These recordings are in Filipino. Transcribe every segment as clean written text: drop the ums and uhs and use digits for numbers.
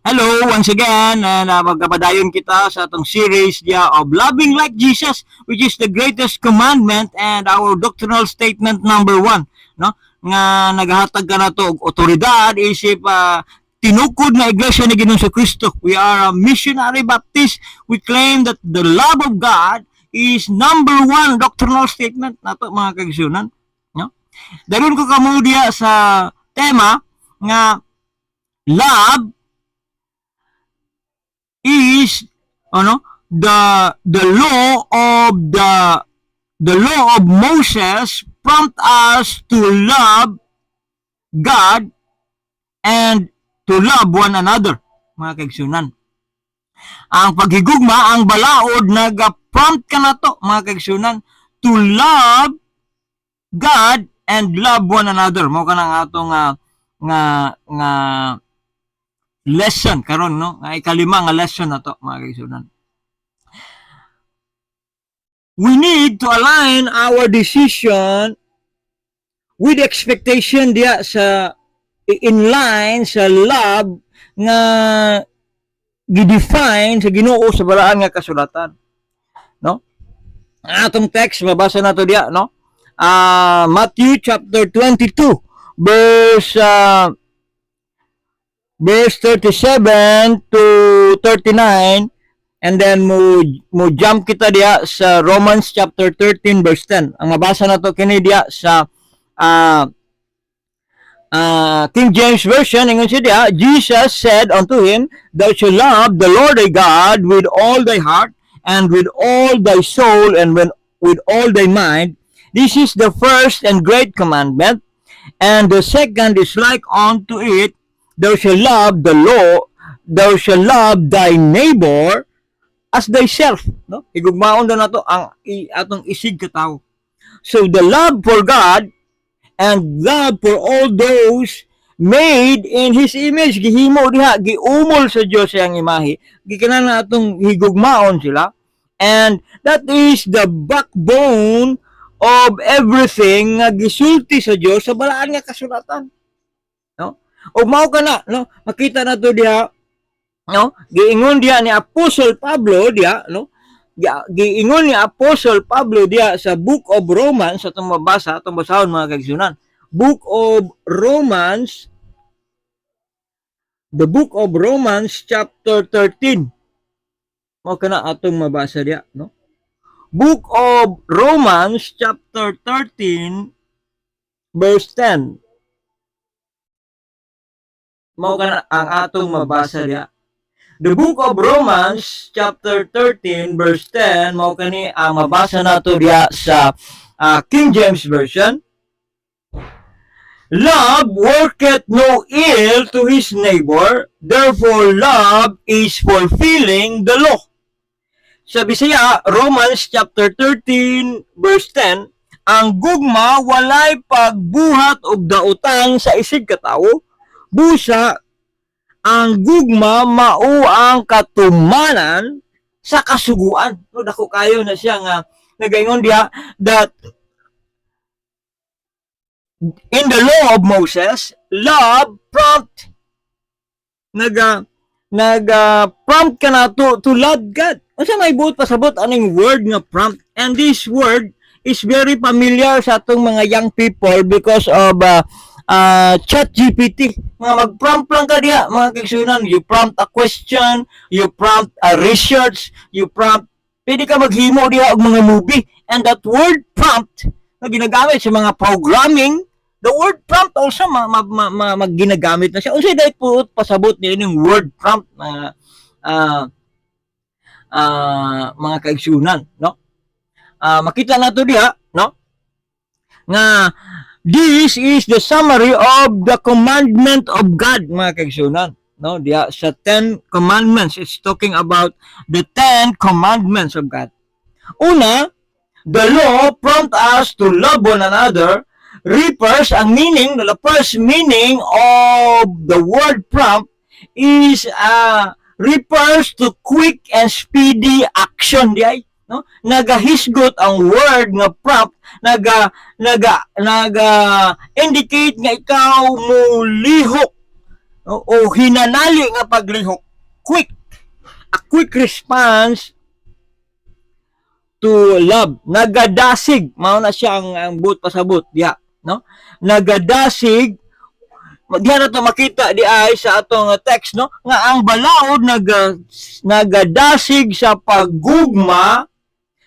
Hello once again, and magkapadayon kita sa atong series dia of Loving Like Jesus, which is the greatest commandment and our doctrinal statement number 1, no? Nga nagahatag ka na to og otoridad isip tinukod na iglesia ni Ginoong Kristo. We are a missionary Baptist. We claim that the love of God is number 1 doctrinal statement nato mga kaigsunan, no? Dayon ko kamo diya sa tema nga love is the law of Moses prompt us to love God and to love one another, mga kaigsunan. Ang paghigugma, ang balaod nag-prompt ka na to, mga kaigsunan, to love God and love one another. Mo ka na atong nga lesson karon, no? Nga ikalima nga lesson na to, mga kaigsunan. We need to align our decision with expectation diya sa in line sa love nga gidefine sa Ginoo sa balaan nga kasulatan, no? Atong text mabasa nato diya, no? Matthew chapter 22 verse 37 to 39, and then mo jump kita diya sa Romans chapter 13 verse 10. Ang mabasa nato kini diya sa King James Version. Ingon siya diya, Jesus said unto him, Thou shalt love the Lord thy God with all thy heart, and with all thy soul, and with all thy mind. This is the first and great commandment, and the second is like unto it, Thou shalt love thou shalt love thy neighbor as thyself, no? Igugmaon na nato ang atong isig katawo. So the love for God and love for all those made in His image, gihimo diha, giumol sa Dios ang imahe, gikanan atong higugmaon sila, and that is the backbone of everything nga gisulti sa Dios sa balaan nga kasulatan, no? O mao kana, no, makita na to diha, no, giingon diha ni Apostle Pablo diha, no, giingon ni Apostle Pablo diha sa Book of Romans, atong mabasa, atong basahon mga kaigsunan. Book of Romans, the Book of Romans chapter 13. Mao kana atong mabasa diha, no? Book of Romans chapter 13 verse 10. Mao kana ang atong mabasa diha. The Book of Romans chapter 13 verse 10, mao kani ang mabasa nato diha sa King James Version. Love worketh no ill to his neighbor, therefore love is fulfilling the law. Sa Bisaya, Romans chapter 13 verse 10, ang gugma walay pagbuhat og daotang sa isig katawo, busa ang gugma mao ang katumanan sa kasuguan. No, dako kayo na siya nga nagaingon diha that in the law of Moses, love prompt prompt ka na to love God. Unsa may buot pasabot aning word nga prompt, and this word is very familiar sa atong mga young people because of ChatGPT. Mga mag-prompt lang ka diha, mga kaigsunan. You prompt a question, you prompt a research, you prompt, pwede ka maghimo diha og mga movie. And that word prompt na ginagamit sa mga programming, the word prompt also ginagamit na siya. Unsay dahil po pasabot niya yung word prompt na mga kaigsunan, no? Makita nato diha, no, nga this is the summary of the commandment of God, mga kaigsunan, no? Diha sa 10 commandments, it's talking about the 10 commandments of God. Una, the law prompt us to love one another. Refers ang meaning, the first meaning of the word prompt is refers to quick and speedy action diay, no? Nagahisgot ang word nga prompt, naga indicate nga ikaw mo lihok o hinanali nga paglihok. A quick response to love. Nagadasig, mao na siya ang buot pasabot diha, no? Nagadasig, diha na to makita di ay sa atong text, no, nga ang balaod nagadasig sa paggugma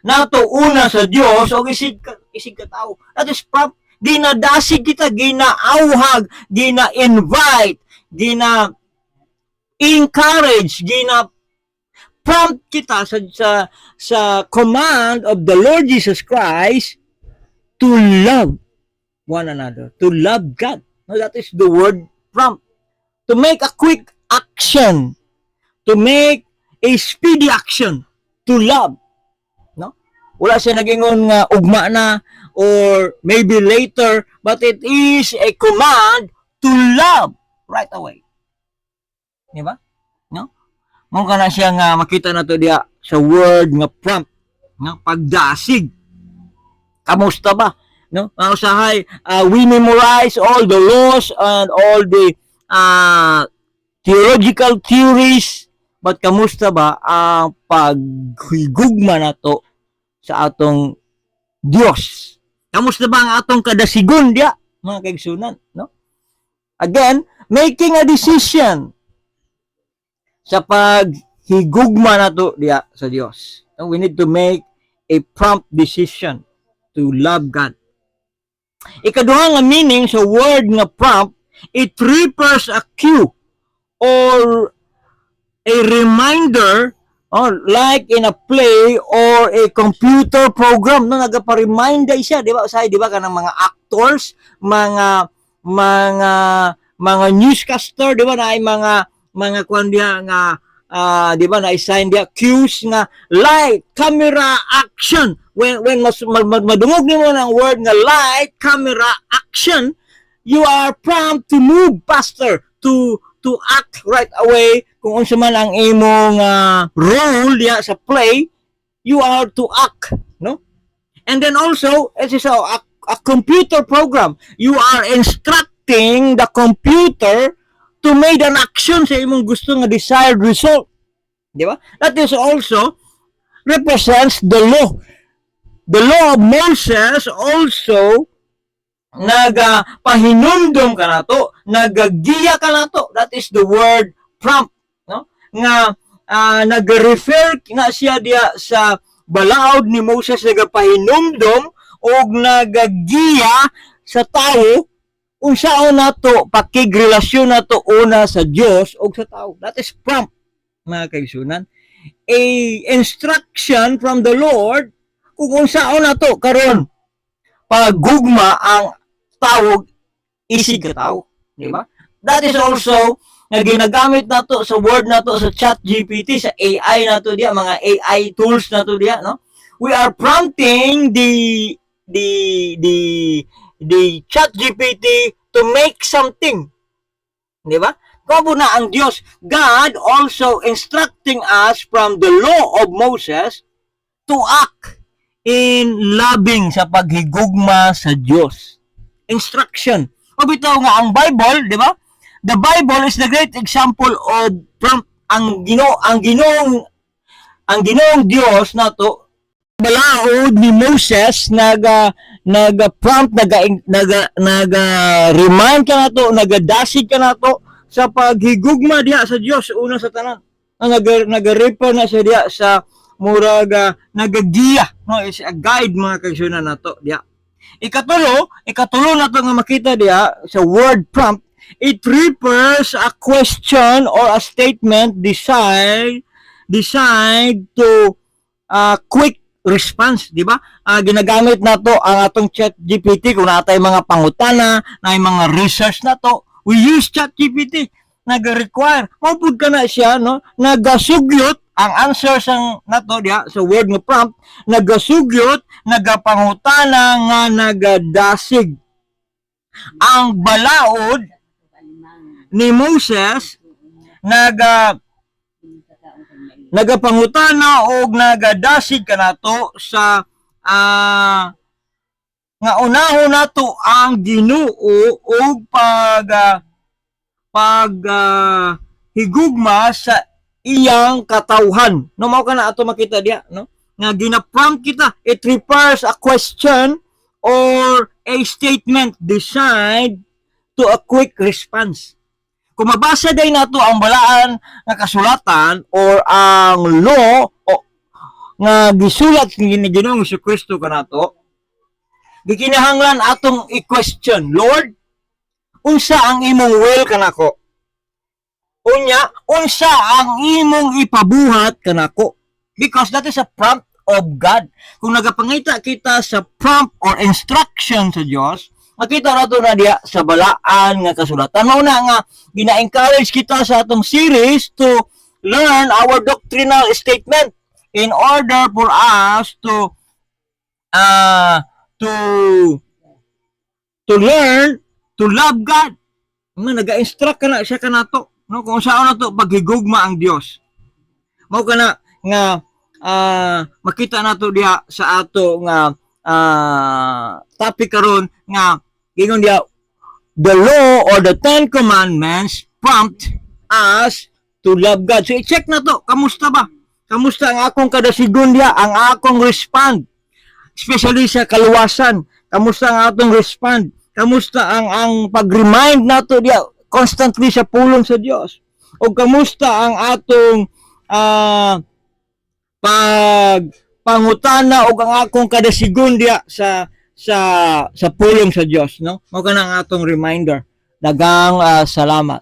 nato una sa Dios o isig ka tao. That is ginadasig kita, ginaauhag, gina-invite, gina-encourage, prompt kita sa command of the Lord Jesus Christ to love one another, to love God. No, that is the word prompt. To make a quick action, to make a speedy action, to love. No? Wala siya nagingon nga ugma na or maybe later, but it is a command to love right away. Di ba? No? Mo kana siya nga makita nato diha sa word nga prompt, nga pagdasig. Kamusta ba? No? Usahay, we memorize all the laws and all the theological theories, but kamusta ba ang paghigugma nato sa atong Dios? Kamusta ba ang atong kadasigon diya, mga kaigsunan, no? Again, making a decision sa paghigugma nato diya sa Dios. We need to make a prompt decision to love God. Ikaduha nga meaning sa word nga prompt, it refers a cue or a reminder, or like in a play or a computer program, no, nagapa-remind siya, di ba? Usahay, di ba, kanang mga actors, mga newscaster, di ba, na ay mga kwan diya nga, di ba, na-assign diya cues nga light, camera, action. When madungog nimo ng word nga light, camera, action, you are prompt to move faster, to act right away. Kung unsa man ang imong role diya sa play, you are to act, no? And then also, it is a computer program. You are instructing the computer to make an action sa imong gusto nga desired result. Di ba? That is also represents the law. The law of Moses also nagapahinumdum ka nato, nagagiya ka nato. That is the word prompt, no? Nga nag-refer nga siya diya sa balaod ni Moses, nagapahinumdum o nagagiya sa tao unsaon nato pakigrelasyon nato una sa Dios o sa tao. That is prompt, mga kaigsunan. A instruction from the Lord kung unsaon nato karon paggugma ang tawag isig ka tao, di ba? That is also nga ginagamit nato sa word nato sa ChatGPT, sa AI nato diya, mga AI tools nato diya, no? We are prompting the ChatGPT to make something, di ba? Kamo na ang Dios, God also instructing us from the law of Moses to act in loving sa paghigugma sa Dios. Instruction. O bitaw nga ang Bible, di ba? The Bible is the great example of prompt. Ang Ginoong Dios nato, balaod ni Moses naga-prompt, naga-remind ka nato, nagadasig ka nato sa paghigugma diha sa Dios una sa tanan. Naga-refer na siya diha sa murag nagagiya, no? Is a guide, mga kaigsunan nato diha. Ikatulo nato nga makita diha sa word prompt, it refers a question or a statement designed to quick response, di ba? Ginagamit nato ang atong ChatGPT kung natay mga pangutana, na mga research nato, we use ChatGPT. Nag-require, mapud ka na siya, no? Nagasugyot ang answer sang nato diha sa word nga prompt, nagasugyot, nagapangutana nga nagadasig. Ang balaod ni Moses nagapangutana og nagadasig kanato sa nga unahon nato ang Ginoo og pag higugma sa iyang katawhan. No, mao kana ato makita diya, no? Nga gina-prompt kita, it refers a question or a statement designed to a quick response. Kung mabasa day nato ang balaan nga kasulatan or ang law o nga gisulat ni Ginoong Jesucristo kanato, gikinahanglan atong i-question, Lord, unsa ang imong will kanako? Unya, unsa ang imong ipabuhat kanako? Because that is a prompt of God. Kung nagapangita kita sa prompt or instruction sa Dios, makita nato na diya sa balaan nga kasulatan. Mao na nga gina-encourage kita sa atong series to learn our doctrinal statement in order for us to learn to love God. Naga-instruct ka na siya kanato, no, kung saan na to paghigugma ang Dios. Mao kana nga makita nato diha sa ato nga topic karon nga gingon diha, the law or the 10 commandments prompt us to love God. So i-check na to, kamusta ba? Kamusta ang akong kadasigon diha, ang akong respond, especially sa kaluwasan. Kamusta ang atong respond? Kamusta ang pag-remind nato diya constantly sa pulong sa Dios? O kamusta ang atong pangutana o ang akong kadasigon diya sa pulong sa Dios, no? Mao kana ang atong reminder. Daghang salamat.